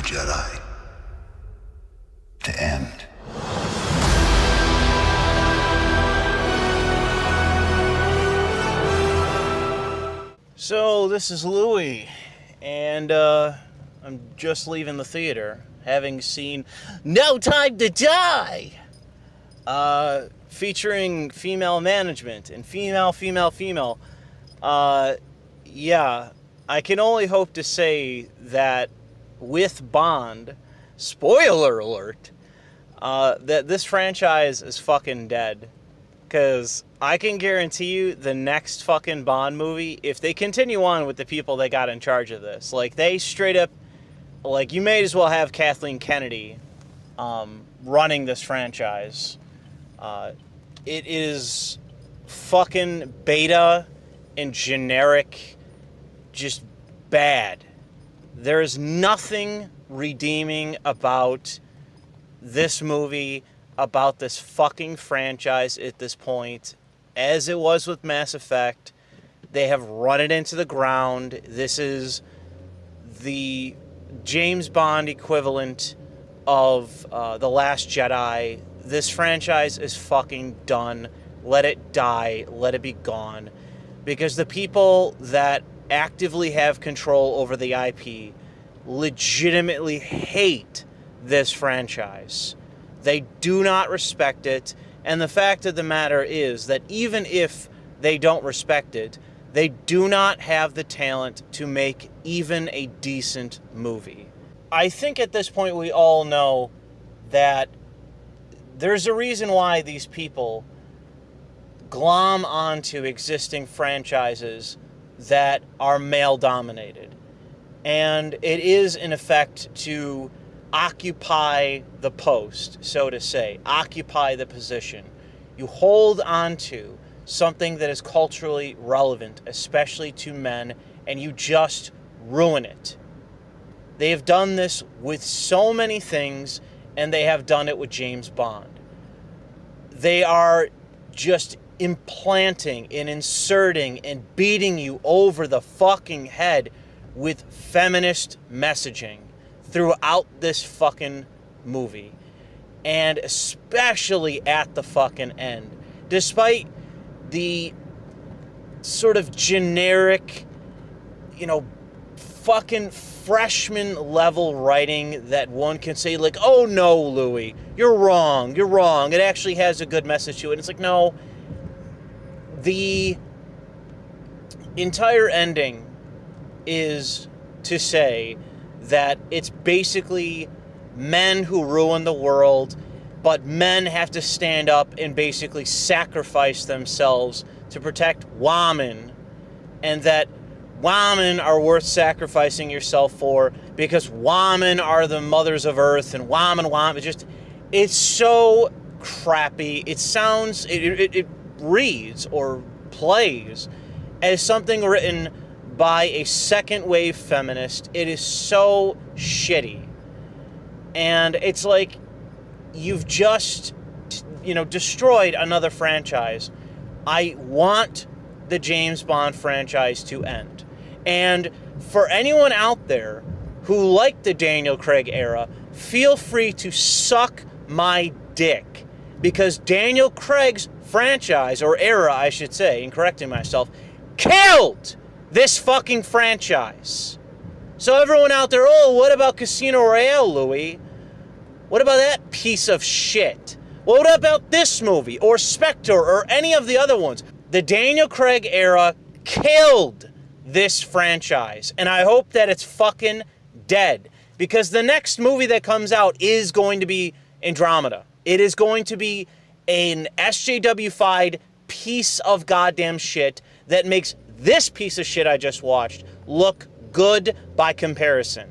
Jedi. The end. So, this is Louis, and I'm just leaving the theater, having seen No Time to Die, featuring female management and female. Yeah, I can only hope to say that with Bond, spoiler alert, that this franchise is fucking dead. Because I can guarantee you the next fucking Bond movie, if they continue on with the people that got in charge of this, like, they straight up, like, you may as well have Kathleen Kennedy running this franchise. It is fucking beta and generic, just bad. There is nothing redeeming about this movie, about this fucking franchise at this point. As it was with Mass Effect, they have run it into the ground. This is the James Bond equivalent of The Last Jedi. This franchise is fucking done. Let it die. Let it be gone. Because the people that actively have control over the IP legitimately hate this franchise. They do not respect it, and the fact of the matter is that even if they don't respect it, they do not have the talent to make even a decent movie. I think at this point we all know that there's a reason why these people glom onto existing franchises that are male-dominated. And it is, in effect, to occupy the post, so to say, occupy the position. You hold on to something that is culturally relevant, especially to men, and you just ruin it. They have done this with so many things, and they have done it with James Bond. They are just implanting and inserting and beating you over the fucking head with feminist messaging throughout this fucking movie, and especially at the fucking end. Despite the sort of generic, fucking freshman level writing that one can say, like, oh no, Louis, you're wrong, it actually has a good message to it. And it's like, no, the entire ending is to say that it's basically men who ruin the world, but men have to stand up and basically sacrifice themselves to protect women, and that women are worth sacrificing yourself for because women are the mothers of Earth, and women, it's so crappy. It sounds, it reads or plays as something written by a second wave feminist. It is so shitty. And it's like you've just, destroyed another franchise. I want the James Bond franchise to end. And for anyone out there who liked the Daniel Craig era, feel free to suck my dick. Because Daniel Craig's franchise, or era, I should say, in correcting myself, killed this fucking franchise. So everyone out there, oh, what about Casino Royale, Louis? What about that piece of shit? What about this movie, or Spectre, or any of the other ones? The Daniel Craig era killed this franchise, and I hope that it's fucking dead. Because the next movie that comes out is going to be Andromeda. It is going to be an SJW-fied piece of goddamn shit that makes this piece of shit I just watched look good by comparison.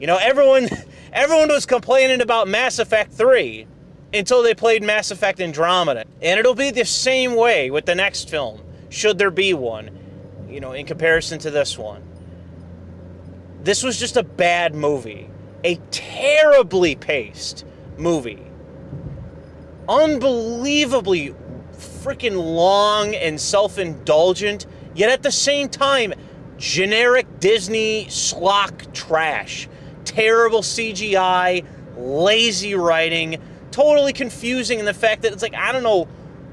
Everyone was complaining about Mass Effect 3 until they played Mass Effect Andromeda. And it'll be the same way with the next film, should there be one, in comparison to this one. This was just a bad movie. A terribly paced movie. Unbelievably freaking long and self-indulgent, yet at the same time, generic Disney schlock trash. terrible CGI, lazy writing, totally confusing in the fact that it's like, I don't know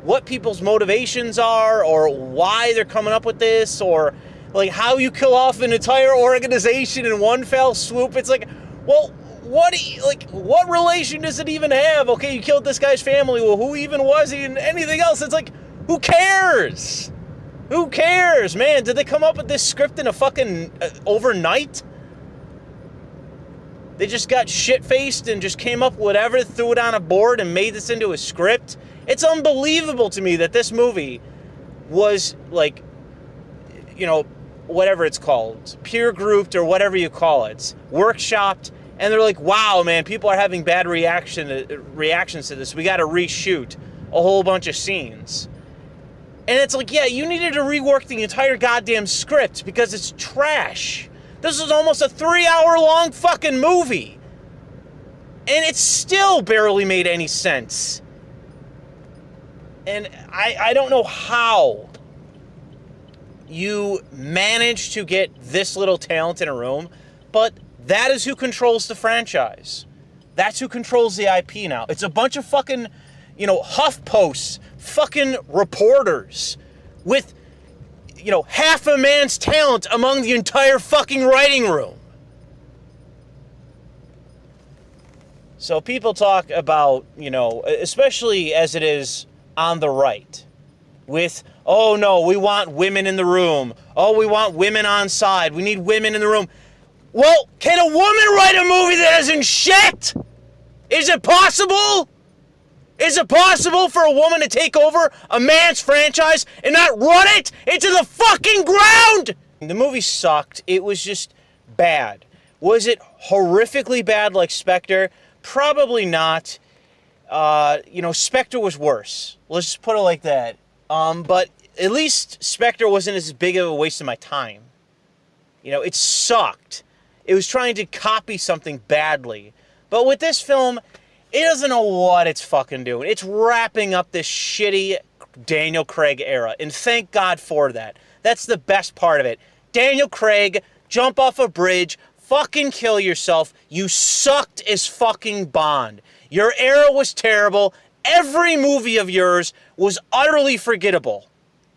what people's motivations are or why they're coming up with this, or like how you kill off an entire organization in one fell swoop. It's like, well, what relation does it even have? Okay, you killed this guy's family. Well, who even was he and anything else? It's like, who cares? Who cares, man? Did they come up with this script in a fucking overnight? They just got shit-faced and just came up with whatever, threw it on a board and made this into a script? It's unbelievable to me that this movie was like, you know, whatever it's called, peer grouped or whatever you call it, workshopped, and they're like, wow, man, people are having bad reactions to this. We got to reshoot a whole bunch of scenes. And it's like, yeah, you needed to rework the entire goddamn script because it's trash. This is almost a 3-hour-long fucking movie. And it still barely made any sense. And I don't know how you managed to get this little talent in a room, but that is who controls the franchise. That's who controls the IP now. It's a bunch of fucking, you know, HuffPosts, fucking reporters with, you know, half a man's talent among the entire fucking writing room. So people talk about, you know, especially as it is on the right, with, oh no, we want women in the room. Oh, we want women on side. We need women in the room. Well, can a woman write a movie that isn't shit? Is it possible? Is it possible for a woman to take over a man's franchise and not run it into the fucking ground? The movie sucked. It was just bad. Was it horrifically bad like Spectre? Probably not. You know, Spectre was worse. Let's just put it like that. But at least Spectre wasn't as big of a waste of my time. You know, it sucked. It was trying to copy something badly. But with this film, it doesn't know what it's fucking doing. It's wrapping up this shitty Daniel Craig era. And thank God for that. That's the best part of it. Daniel Craig, jump off a bridge, fucking kill yourself. You sucked as fucking Bond. Your era was terrible. Every movie of yours was utterly forgettable.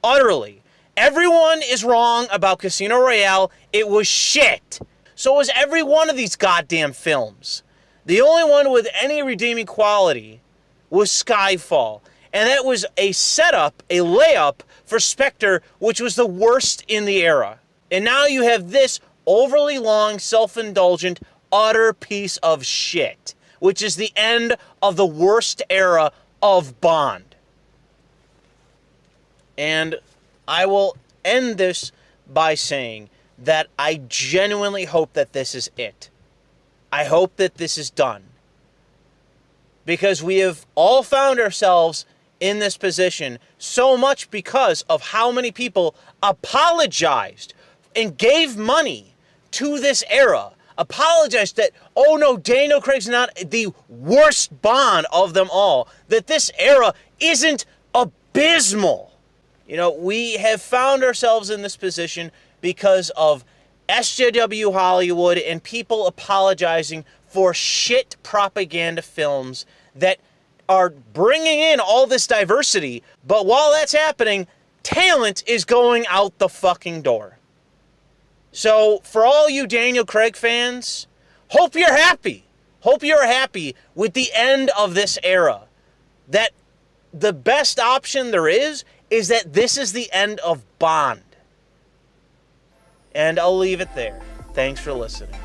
Utterly. Everyone is wrong about Casino Royale. It was shit. So was every one of these goddamn films. The only one with any redeeming quality was Skyfall. And that was a setup, a layup for Spectre, which was the worst in the era. And now you have this overly long, self-indulgent, utter piece of shit, which is the end of the worst era of Bond. And I will end this by saying that I genuinely hope that this is it. I hope that this is done. Because we have all found ourselves in this position so much because of how many people apologized and gave money to this era. Apologized that, oh no, Daniel Craig's not the worst Bond of them all. That this era isn't abysmal. You know, we have found ourselves in this position because of SJW Hollywood and people apologizing for shit propaganda films that are bringing in all this diversity. But while that's happening, talent is going out the fucking door. So for all you Daniel Craig fans, hope you're happy. Hope you're happy with the end of this era. That the best option there is that this is the end of Bond. And I'll leave it there. Thanks for listening.